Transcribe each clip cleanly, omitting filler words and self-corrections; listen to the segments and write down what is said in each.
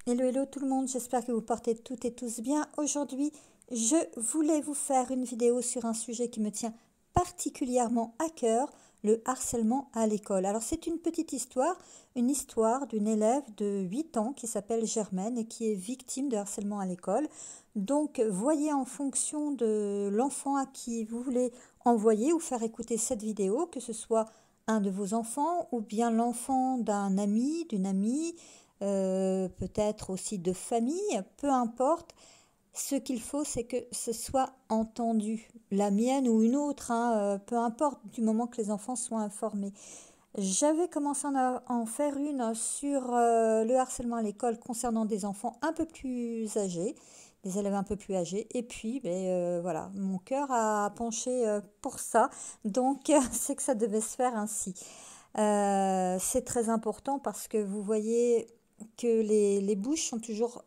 Hello, hello tout le monde, j'espère que vous portez toutes et tous bien. Aujourd'hui, je voulais vous faire une vidéo sur un sujet qui me tient particulièrement à cœur, le harcèlement à l'école. Alors c'est une histoire d'une élève de 8 ans qui s'appelle Germaine et qui est victime de harcèlement à l'école. Donc voyez en fonction de l'enfant à qui vous voulez envoyer ou faire écouter cette vidéo, que ce soit un de vos enfants ou bien l'enfant d'un ami, d'une amie, peut-être aussi de famille, peu importe. Ce qu'il faut, c'est que ce soit entendu, la mienne ou une autre, hein, peu importe, du moment que les enfants soient informés. J'avais commencé à en faire une sur le harcèlement à l'école concernant des enfants un peu plus âgés, des élèves un peu plus âgés. Et puis, voilà, mon cœur a penché pour ça. Donc, c'est que ça devait se faire ainsi. C'est très important parce que vous voyez que les bouches sont toujours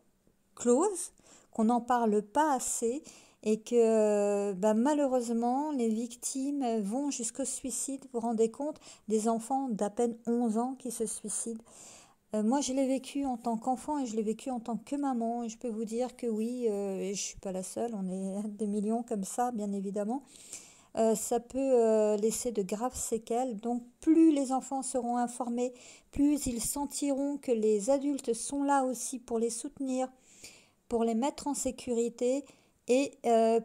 closes, qu'on n'en parle pas assez et que malheureusement les victimes vont jusqu'au suicide. Vous vous rendez compte, des enfants d'à peine 11 ans qui se suicident. Moi, je l'ai vécu en tant qu'enfant et je l'ai vécu en tant que maman. Et je peux vous dire que oui, et je ne suis pas la seule, on est des millions comme ça, bien évidemment. Ça peut laisser de graves séquelles. Donc plus les enfants seront informés, plus ils sentiront que les adultes sont là aussi pour les soutenir, pour les mettre en sécurité, et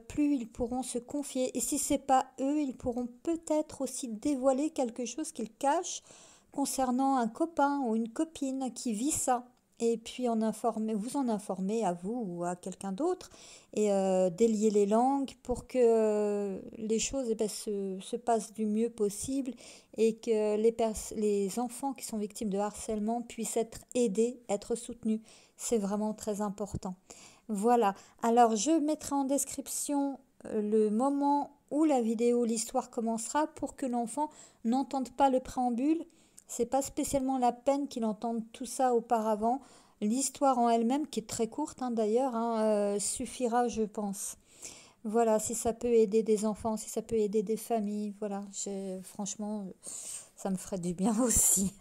plus ils pourront se confier. Et si ce n'est pas eux, ils pourront peut-être aussi dévoiler quelque chose qu'ils cachent concernant un copain ou une copine qui vit ça. Et puis vous en informer à vous ou à quelqu'un d'autre, et délier les langues pour que les choses se passent du mieux possible, et que les enfants qui sont victimes de harcèlement puissent être aidés, être soutenus. C'est vraiment très important. Voilà. Alors, je mettrai en description le moment où la vidéo, l'histoire commencera, pour que l'enfant n'entende pas le préambule. C'est pas spécialement la peine qu'il entende tout ça auparavant. L'histoire en elle-même, qui est très courte d'ailleurs, suffira, je pense. Voilà, si ça peut aider des enfants, si ça peut aider des familles, voilà, franchement, ça me ferait du bien aussi.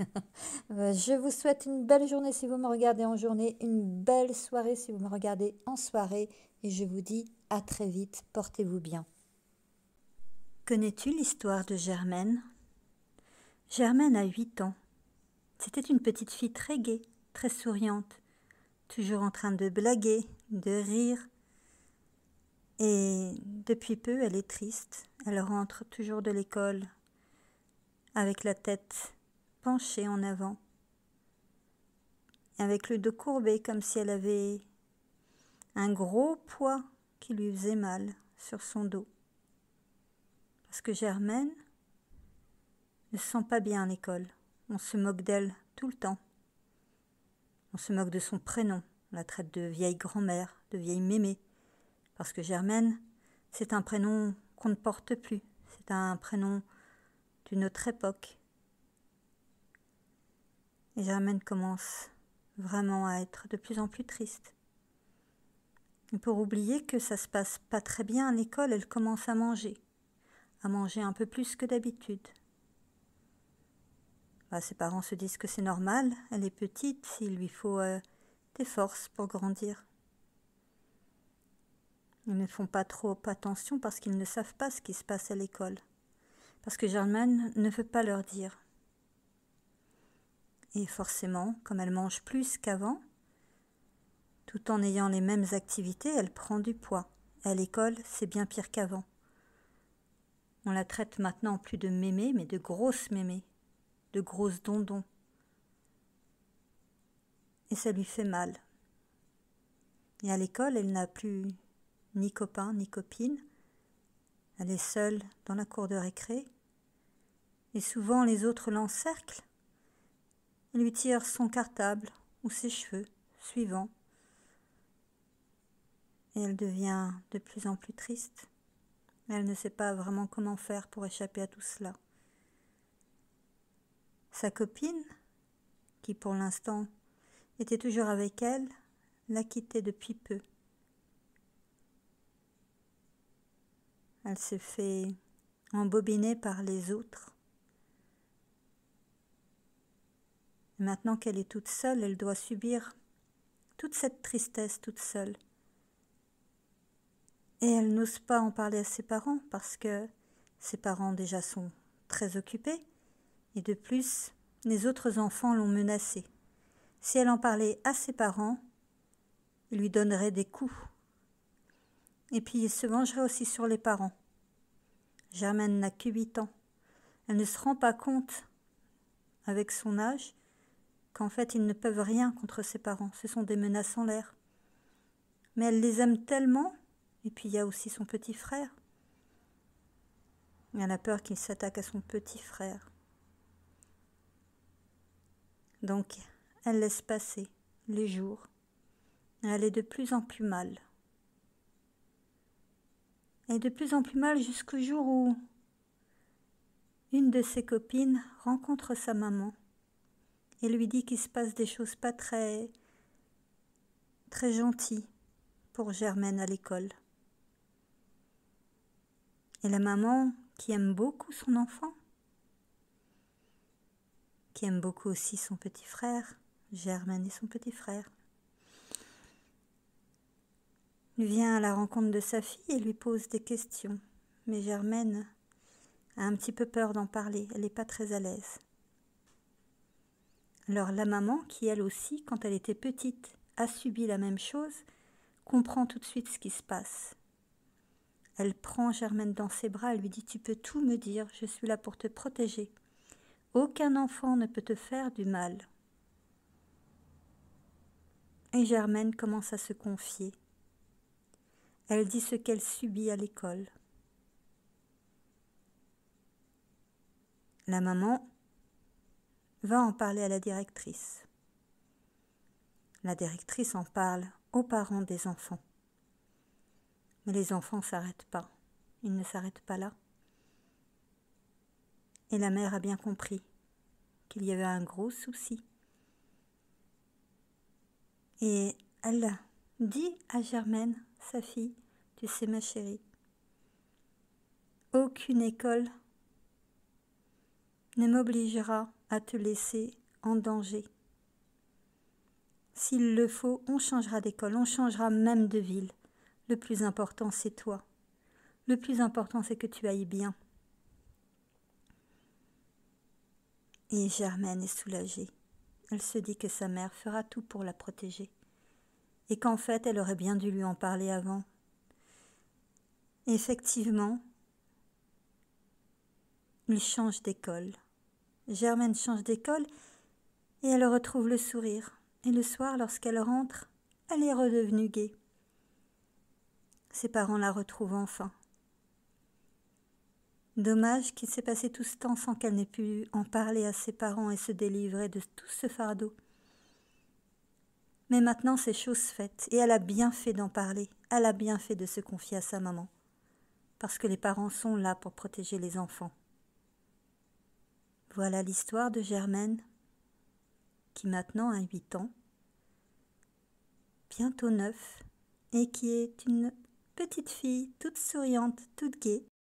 Je vous souhaite une belle journée si vous me regardez en journée, une belle soirée si vous me regardez en soirée, et je vous dis à très vite, portez-vous bien. Connais-tu l'histoire de Germaine? Germaine a 8 ans. C'était une petite fille très gaie, très souriante, toujours en train de blaguer, de rire. Et depuis peu, elle est triste. Elle rentre toujours de l'école avec la tête penchée en avant, avec le dos courbé comme si elle avait un gros poids qui lui faisait mal sur son dos. Parce que Germaine ne se sent pas bien à l'école. On se moque d'elle tout le temps. On se moque de son prénom. On la traite de vieille grand-mère, de vieille mémé. Parce que Germaine, c'est un prénom qu'on ne porte plus. C'est un prénom d'une autre époque. Et Germaine commence vraiment à être de plus en plus triste. Et pour oublier que ça se passe pas très bien à l'école, elle commence à manger un peu plus que d'habitude. Ses parents se disent que c'est normal, elle est petite, il lui faut des forces pour grandir. Ils ne font pas trop attention parce qu'ils ne savent pas ce qui se passe à l'école. Parce que Germaine ne veut pas leur dire. Et forcément, comme elle mange plus qu'avant, tout en ayant les mêmes activités, elle prend du poids. Et à l'école, c'est bien pire qu'avant. On la traite maintenant plus de mémé, mais de grosse mémé, de grosses dondons. Et ça lui fait mal. Et à l'école, elle n'a plus ni copain ni copine. Elle est seule dans la cour de récré. Et souvent, les autres l'encerclent. Ils lui tirent son cartable ou ses cheveux, suivant. Et elle devient de plus en plus triste. Elle ne sait pas vraiment comment faire pour échapper à tout cela. Sa copine, qui pour l'instant était toujours avec elle, l'a quittée depuis peu. Elle se fait embobiner par les autres. Et maintenant qu'elle est toute seule, elle doit subir toute cette tristesse toute seule. Et elle n'ose pas en parler à ses parents parce que ses parents déjà sont très occupés et de plus, les autres enfants l'ont menacée. Si elle en parlait à ses parents, ils lui donneraient des coups. Et puis il se vengerait aussi sur les parents. Germaine n'a que 8 ans. Elle ne se rend pas compte, avec son âge, qu'en fait ils ne peuvent rien contre ses parents. Ce sont des menaces en l'air. Mais elle les aime tellement, et puis il y a aussi son petit frère. Elle a peur qu'il s'attaque à son petit frère. Donc, elle laisse passer les jours. Elle est de plus en plus mal. Et de plus en plus mal jusqu'au jour où une de ses copines rencontre sa maman et lui dit qu'il se passe des choses pas très gentilles pour Germaine à l'école. Et la maman, qui aime beaucoup son enfant, qui aime beaucoup aussi son petit frère, Germaine et son petit frère, vient à la rencontre de sa fille et lui pose des questions. Mais Germaine a un petit peu peur d'en parler, elle n'est pas très à l'aise. Alors la maman, qui elle aussi, quand elle était petite, a subi la même chose, comprend tout de suite ce qui se passe. Elle prend Germaine dans ses bras et lui dit « Tu peux tout me dire, je suis là pour te protéger. Aucun enfant ne peut te faire du mal. » Et Germaine commence à se confier. Elle dit ce qu'elle subit à l'école. La maman va en parler à la directrice. La directrice en parle aux parents des enfants. Mais les enfants ne s'arrêtent pas. Ils ne s'arrêtent pas là. Et la mère a bien compris qu'il y avait un gros souci. Et elle dit à Germaine, sa fille, « Tu sais ma chérie, aucune école ne m'obligera à te laisser en danger. S'il le faut, on changera d'école, on changera même de ville. Le plus important, c'est toi. Le plus important, c'est que tu ailles bien. » Et Germaine est soulagée. Elle se dit que sa mère fera tout pour la protéger. Et qu'en fait, elle aurait bien dû lui en parler avant. Effectivement, il change d'école. Germaine change d'école et elle retrouve le sourire. Et le soir, lorsqu'elle rentre, elle est redevenue gaie. Ses parents la retrouvent enfin. Dommage qu'il s'est passé tout ce temps sans qu'elle n'ait pu en parler à ses parents et se délivrer de tout ce fardeau. Mais maintenant, c'est chose faite et elle a bien fait d'en parler. Elle a bien fait de se confier à sa maman. Parce que les parents sont là pour protéger les enfants. Voilà l'histoire de Germaine, qui maintenant a 8 ans, bientôt 9, et qui est une petite fille toute souriante, toute gaie.